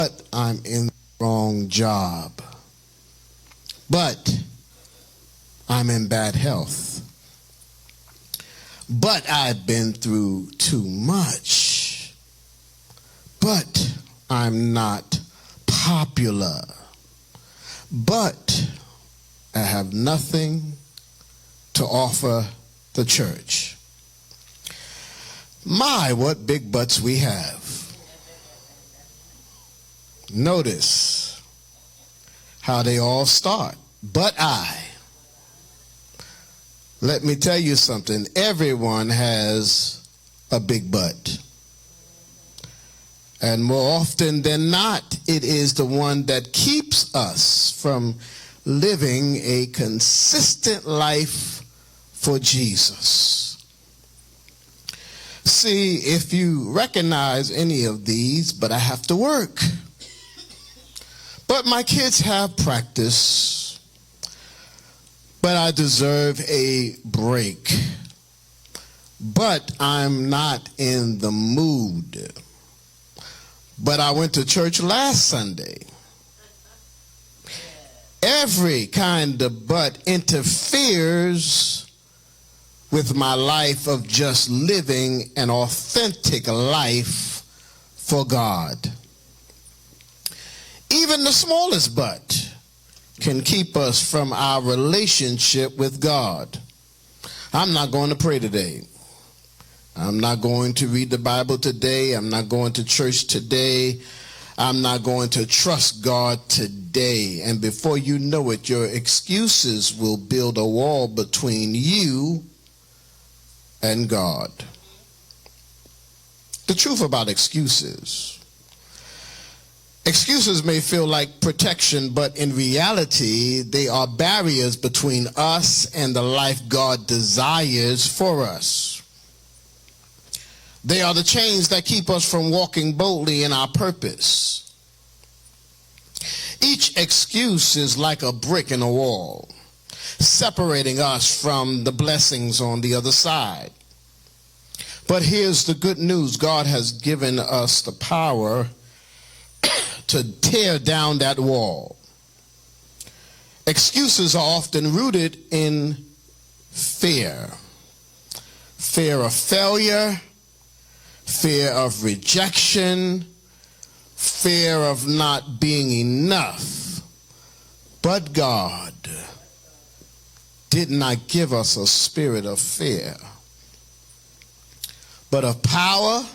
but I'm in the wrong job. But I'm in bad health. But I've been through too much. But I'm not popular. But I have nothing to offer the church. My, what big butts we have. Notice how they all start. But I. Let me tell you something. Everyone has a big butt. And more often than not, it is the one that keeps us from living a consistent life for Jesus. See, if you recognize any of these, but I have to work. But my kids have practice. But I deserve a break. But I'm not in the mood. But I went to church last Sunday. Every kind of but interferes with my life of just living an authentic life for God. Even the smallest but can keep us from our relationship with God. I'm not going to pray today. I'm not going to read the Bible today. I'm not going to church today. I'm not going to trust God today. And before you know it, your excuses will build a wall between you and God. The truth about excuses. Excuses may feel like protection, but in reality, they are barriers between us and the life God desires for us. They are the chains that keep us from walking boldly in our purpose. Each excuse is like a brick in a wall, separating us from the blessings on the other side. But here's the good news. God has given us the power to tear down that wall. Excuses are often rooted in fear. Fear of failure, fear of rejection, fear of not being enough. But God did not give us a spirit of fear, but of power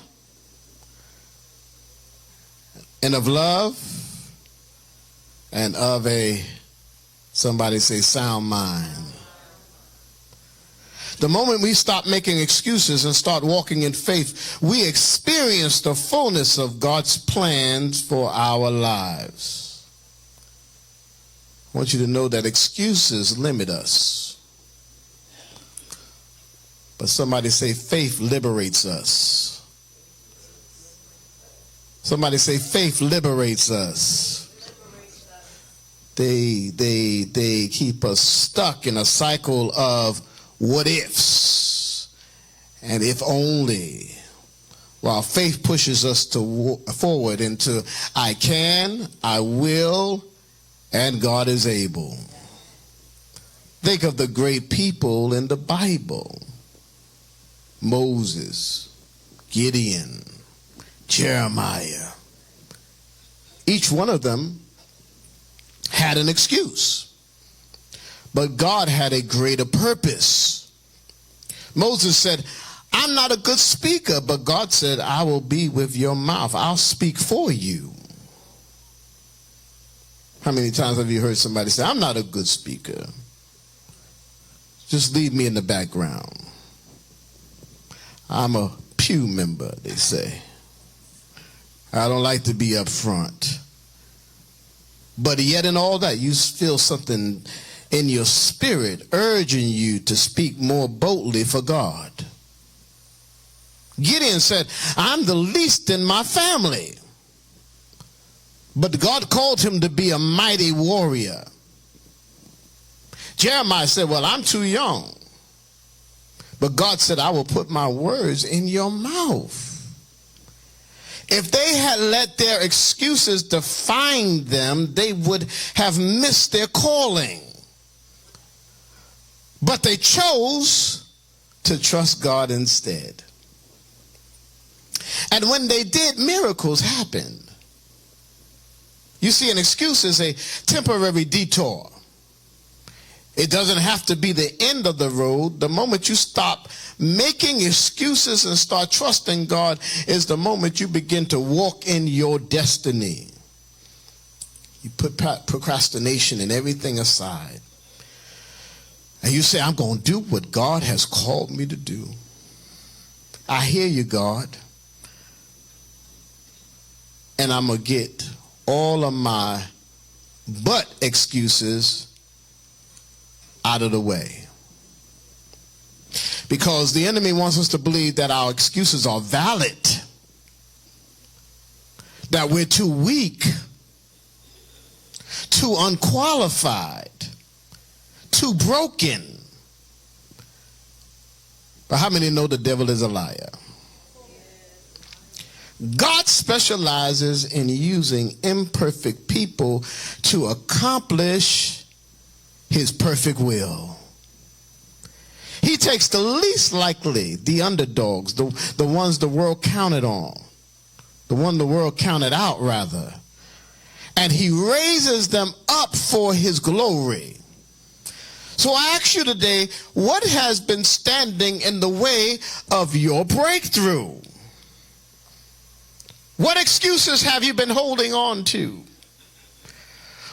and of love and of somebody say, sound mind. The moment we stop making excuses and start walking in faith, we experience the fullness of God's plans for our lives. I want you to know that excuses limit us. But somebody say, faith liberates us. Somebody say, faith liberates us. They keep us stuck in a cycle of what ifs and if only, while faith pushes us forward into I can, I will, and God is able. Think of the great people in the Bible. Moses, Gideon, Jeremiah. Each one of them had an excuse. But God had a greater purpose. Moses said, I'm not a good speaker, but God said, I will be with your mouth. I'll speak for you. How many times have you heard somebody say, I'm not a good speaker. Just leave me in the background. I'm a pew member, they say. I don't like to be up front. But yet in all that, you feel something in your spirit urging you to speak more boldly for God. Gideon said, I'm the least in my family. But God called him to be a mighty warrior. Jeremiah said, well, I'm too young. But God said, I will put my words in your mouth. If they had let their excuses define them, they would have missed their calling. But they chose to trust God instead. And when they did, miracles happened. You see, an excuse is a temporary detour. It doesn't have to be the end of the road. The moment you stop making excuses and start trusting God is the moment you begin to walk in your destiny. You put procrastination and everything aside. And you say, I'm going to do what God has called me to do. I hear you, God. And I'm going to get all of my but excuses out of the way. Because the enemy wants us to believe that our excuses are valid, that we're too weak, too unqualified, too broken. But how many know the devil is a liar? God specializes in using imperfect people to accomplish his perfect will. He takes the least likely, the underdogs, the ones the world counted on, the one the world counted out rather, and he raises them up for his glory. So I ask you today, what has been standing in the way of your breakthrough? What excuses have you been holding on to?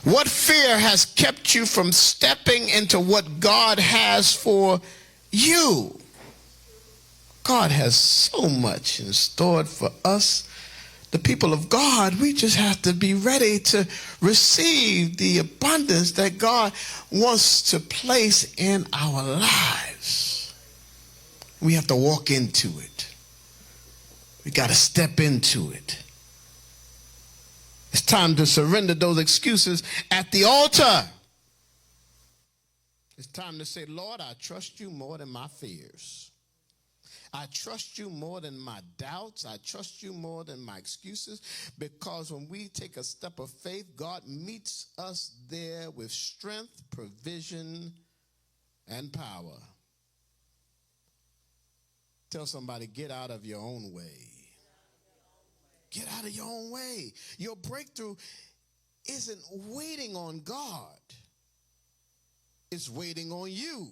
What fear has kept you from stepping into what God has for you? God has so much in store for us, the people of God. We just have to be ready to receive the abundance that God wants to place in our lives. We have to walk into it. We got to step into it. It's time to surrender those excuses at the altar. It's time to say, Lord, I trust you more than my fears. I trust you more than my doubts. I trust you more than my excuses, because when we take a step of faith, God meets us there with strength, provision, and power. Tell somebody, get out of your own way. Get out of your own way. Your breakthrough isn't waiting on God. It's waiting on you.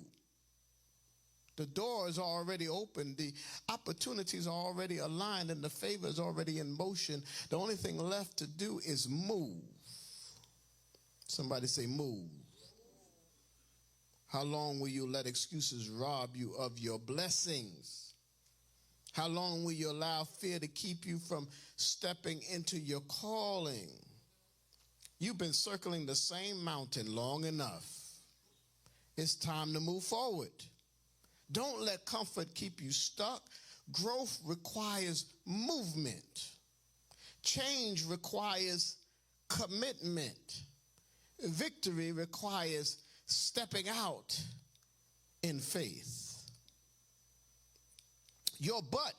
The door is already open. The opportunities are already aligned, and the favor is already in motion. The only thing left to do is move. Somebody say move. How long will you let excuses rob you of your blessings? How long will you allow fear to keep you from stepping into your calling? You've been circling the same mountain long enough. It's time to move forward. Don't let comfort keep you stuck. Growth requires movement. Change requires commitment. Victory requires stepping out in faith. Your butt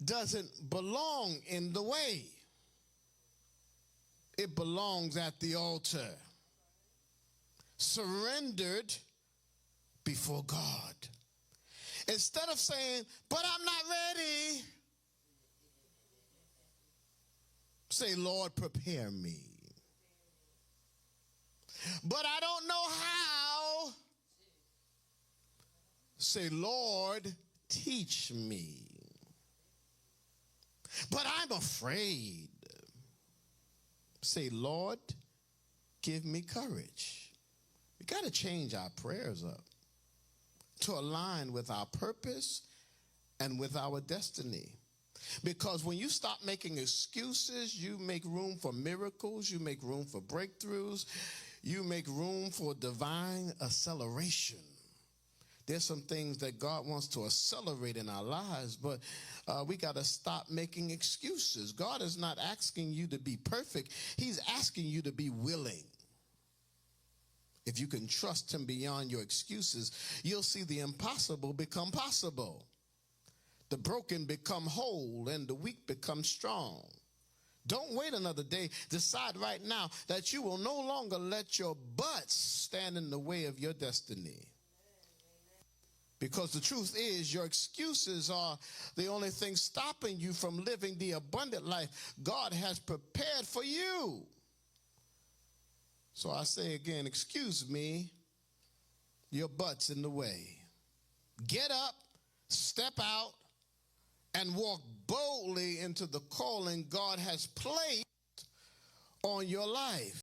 doesn't belong in the way. It belongs at the altar, surrendered before God. Instead of saying, but I'm not ready, say, Lord, prepare me. But I don't know how. Say, Lord, teach me. But I'm afraid. Say, Lord, give me courage. We got to change our prayers up to align with our purpose and with our destiny. Because when you stop making excuses, you make room for miracles, you make room for breakthroughs, you make room for divine acceleration. There's some things that God wants to accelerate in our lives, but we got to stop making excuses. God is not asking you to be perfect. He's asking you to be willing. If you can trust him beyond your excuses, you'll see the impossible become possible. The broken become whole and the weak become strong. Don't wait another day. Decide right now that you will no longer let your butts stand in the way of your destiny. Because the truth is, your excuses are the only thing stopping you from living the abundant life God has prepared for you. So I say again, excuse me, your butt's in the way. Get up, step out, and walk boldly into the calling God has placed on your life.